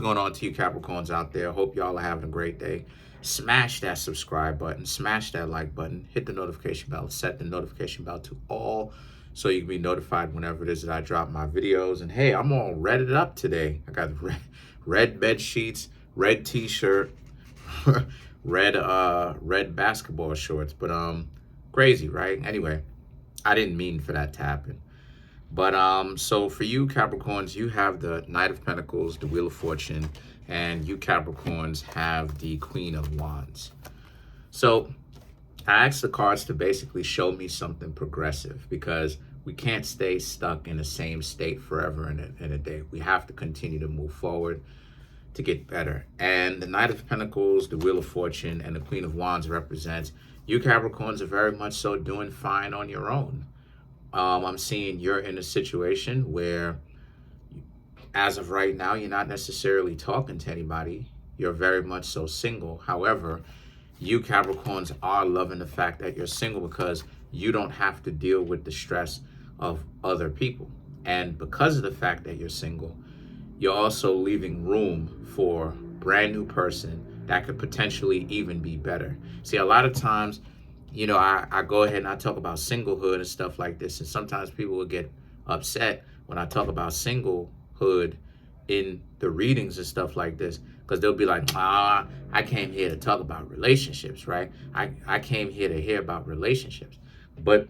Going on to you Capricorns out there. Hope y'all are having a great day. Smash that subscribe button, smash that like button, hit the notification bell, set the notification bell to all so you can be notified whenever it is that I drop my videos. And hey, I'm all redded up today. I got red bed sheets, red t-shirt, red basketball shorts, but crazy, right? Anyway, I didn't mean for that to happen. But so for you Capricorns, you have the Knight of Pentacles, the Wheel of Fortune, and you Capricorns have the Queen of Wands. So I asked the cards to basically show me something progressive, because we can't stay stuck in the same state forever in a day. We have to continue to move forward to get better. And the Knight of Pentacles, the Wheel of Fortune, and the Queen of Wands represents you Capricorns are very much so doing fine on your own. I'm seeing you're in a situation where, as of right now, you're not necessarily talking to anybody. You're very much so single. However, you Capricorns are loving the fact that you're single, because you don't have to deal with the stress of other people. And because of the fact that you're single, you're also leaving room for a brand new person that could potentially even be better. See, a lot of times, you know, I go ahead and I talk about singlehood and stuff like this. And sometimes people will get upset when I talk about singlehood in the readings and stuff like this, because they'll be like, I came here to talk about relationships, right? I came here to hear about relationships. But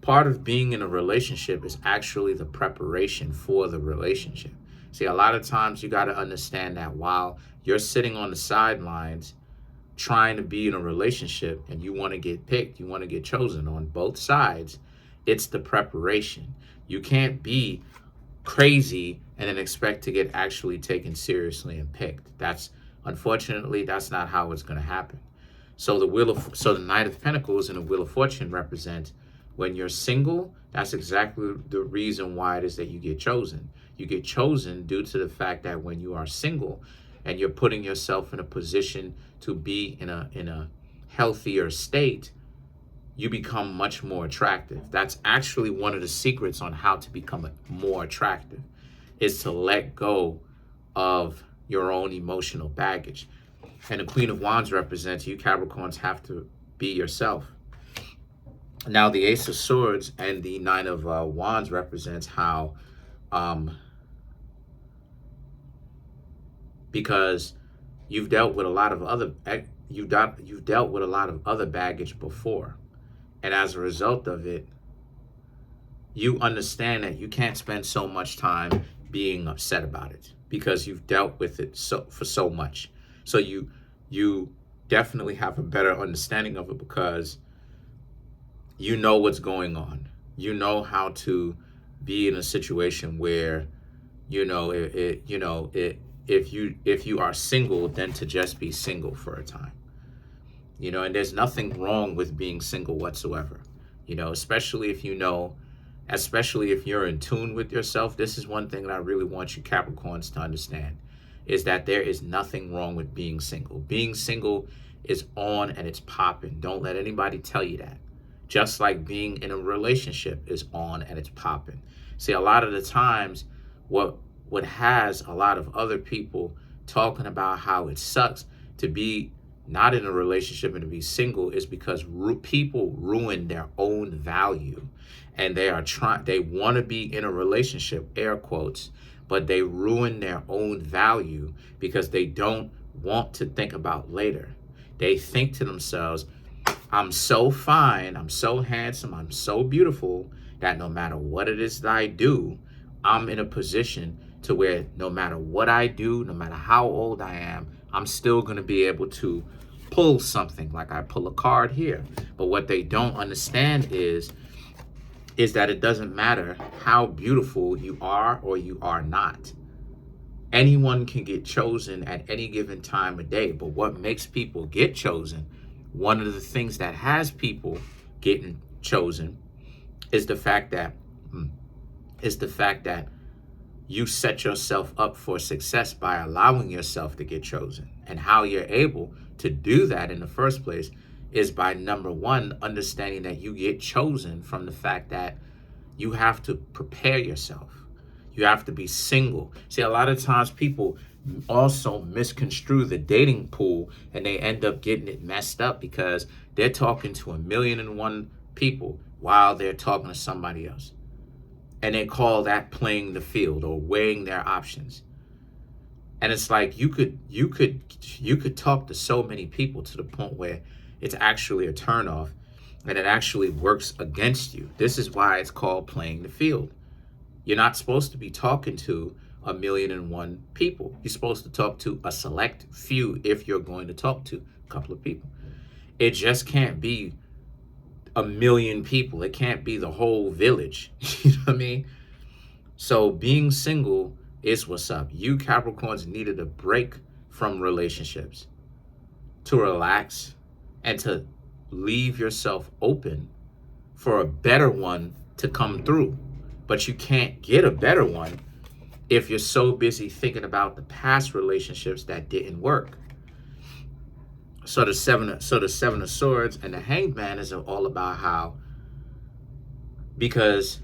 part of being in a relationship is actually the preparation for the relationship. See, a lot of times you got to understand that while you're sitting on the sidelines trying to be in a relationship and you want to get picked, you want to get chosen on both sides, it's the preparation. You can't be crazy and then expect to get actually taken seriously and picked. Unfortunately, that's not how it's going to happen. So the Knight of Pentacles and the Wheel of Fortune represent when you're single. That's exactly the reason why it is that you get chosen. You get chosen due to the fact that when you are single and you're putting yourself in a position to be in a healthier state, you become much more attractive. That's actually one of the secrets on how to become more attractive, is to let go of your own emotional baggage. And the Queen of Wands represents you Capricorns have to be yourself. Now, the Ace of Swords and the Nine of Wands represents how, because you've dealt with a lot of other baggage before, and as a result of it, you understand that you can't spend so much time being upset about it, because you've dealt with it for so much. So you definitely have a better understanding of it, because you know what's going on. You know how to be in a situation where, if you are single, then to just be single for a time. And there's nothing wrong with being single whatsoever. Especially if you're in tune with yourself. This is one thing that I really want you Capricorns to understand, is that there is nothing wrong with being single. Being single is on and it's popping. Don't let anybody tell you that. Just like being in a relationship is on and it's popping. See, a lot of the times, what has a lot of other people talking about how it sucks to be not in a relationship and to be single is because people ruin their own value, and they want to be in a relationship, air quotes, but they ruin their own value because they don't want to think about later. They think to themselves, I'm so fine, I'm so handsome, I'm so beautiful that no matter what it is that I do, I'm in a position to where no matter what I do, no matter how old I am, I'm still going to be able to pull something, like I pull a card here. But what they don't understand is that it doesn't matter how beautiful you are or you are not. Anyone can get chosen at any given time of day. But what makes people get chosen, one of the things that has people getting chosen, is the fact that you set yourself up for success by allowing yourself to get chosen. And how you're able to do that in the first place is by, number one, understanding that you get chosen from the fact that you have to prepare yourself. You have to be single. See, a lot of times people also misconstrue the dating pool, and they end up getting it messed up because they're talking to 1,000,001 people while they're talking to somebody else. And they call that playing the field or weighing their options. And it's like you could talk to so many people to the point where it's actually a turnoff and it actually works against you. This is why it's called playing the field. You're not supposed to be talking to 1,000,001 people. You're supposed to talk to a select few if you're going to talk to a couple of people. It just can't be 1,000,000 people. It can't be the whole village. You know what I mean? So being single is what's up. You Capricorns needed a break from relationships to relax and to leave yourself open for a better one to come through. But you can't get a better one if you're so busy thinking about the past relationships that didn't work. So the seven of Swords and the Hanged Man is all about how, because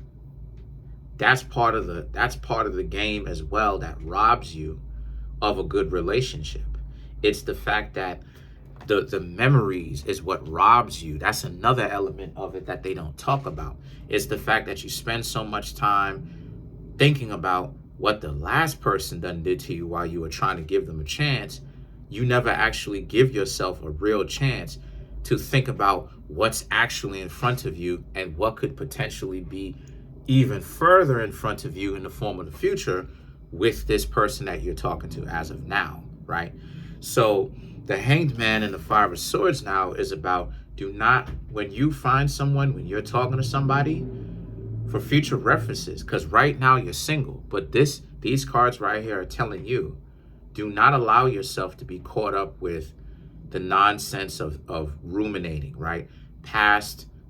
that's part of the game as well that robs you of a good relationship. It's the fact that the memories is what robs you. That's another element of it that they don't talk about. It's the fact that you spend so much time thinking about what the last person done did to you while you were trying to give them a chance. You never actually give yourself a real chance to think about what's actually in front of you and what could potentially be even further in front of you in the form of the future with this person that you're talking to as of now, right? So the Hanged Man and the Five of Swords now is about, do not, when you find someone, when you're talking to somebody, for future references, because right now you're single, but these cards right here are telling you, do not allow yourself to be caught up with the nonsense of ruminating, right?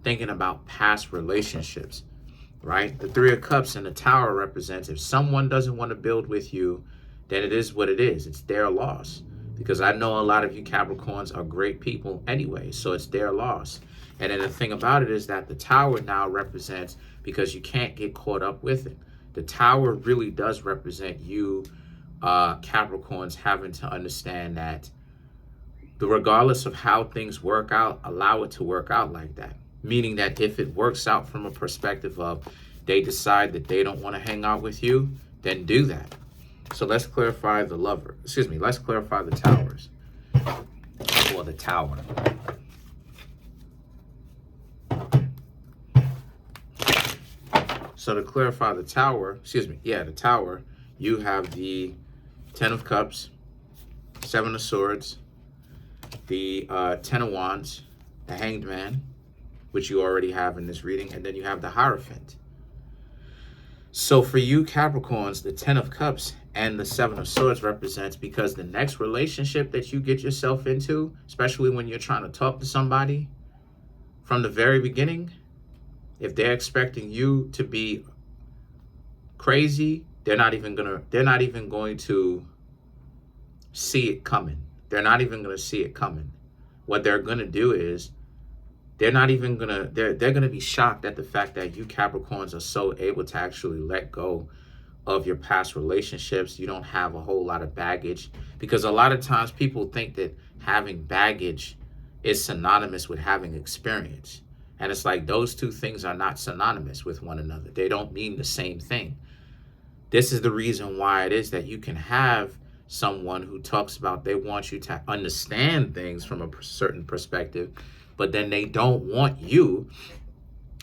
Thinking about past relationships, right? The Three of Cups and the Tower represents, if someone doesn't want to build with you, then it is what it is. It's their loss. Because I know a lot of you Capricorns are great people anyway, so it's their loss. And then the thing about it is that the Tower now represents, because you can't get caught up with it. The Tower really does represent you Capricorns having to understand that regardless of how things work out, allow it to work out like that. Meaning that if it works out from a perspective of they decide that they don't want to hang out with you, then do that. So let's clarify the lover. Excuse me, let's clarify the towers. Or the Tower. So to clarify the Tower, the Tower, you have the Ten of Cups, Seven of Swords, the Ten of Wands, the Hanged Man, which you already have in this reading, and then you have the Hierophant. So for you Capricorns, the Ten of Cups and the Seven of Swords represents, because the next relationship that you get yourself into, especially when you're trying to talk to somebody from the very beginning, if they're expecting you to be crazy, they're not even going to see it coming. They're not even going to see it coming. What they're going to do is they're going to be shocked at the fact that you Capricorns are so able to actually let go of your past relationships. You don't have a whole lot of baggage, because a lot of times people think that having baggage is synonymous with having experience. And it's like those two things are not synonymous with one another. They don't mean the same thing. This is the reason why it is that you can have someone who talks about they want you to understand things from a certain perspective, but then they don't want you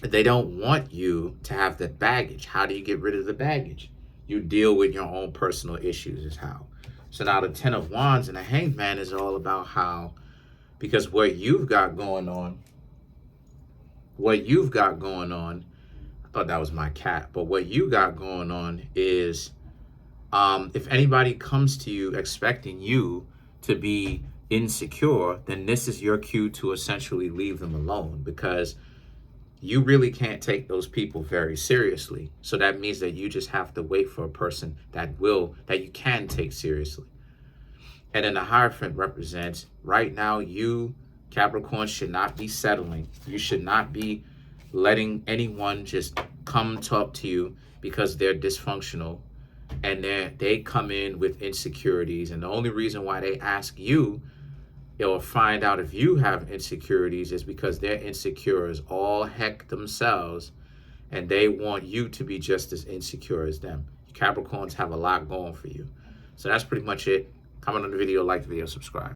to have that baggage. How do you get rid of the baggage? You deal with your own personal issues is how. So now the Ten of Wands and the Hanged Man is all about how, because what you've got going on, I thought that was my cat, but what you got going on is, if anybody comes to you expecting you to be insecure, then this is your cue to essentially leave them alone, because you really can't take those people very seriously. So that means that you just have to wait for a person that you can take seriously. And then the Hierophant represents, right now, you Capricorn should not be settling. You should not be letting anyone just come talk to you because they're dysfunctional and then they come in with insecurities, and the only reason why they ask you or find out if you have insecurities is because they're insecure as all heck themselves, and they want you to be just as insecure as them. Capricorns have a lot going for you. So that's pretty much it. Comment on the video, like the video, subscribe.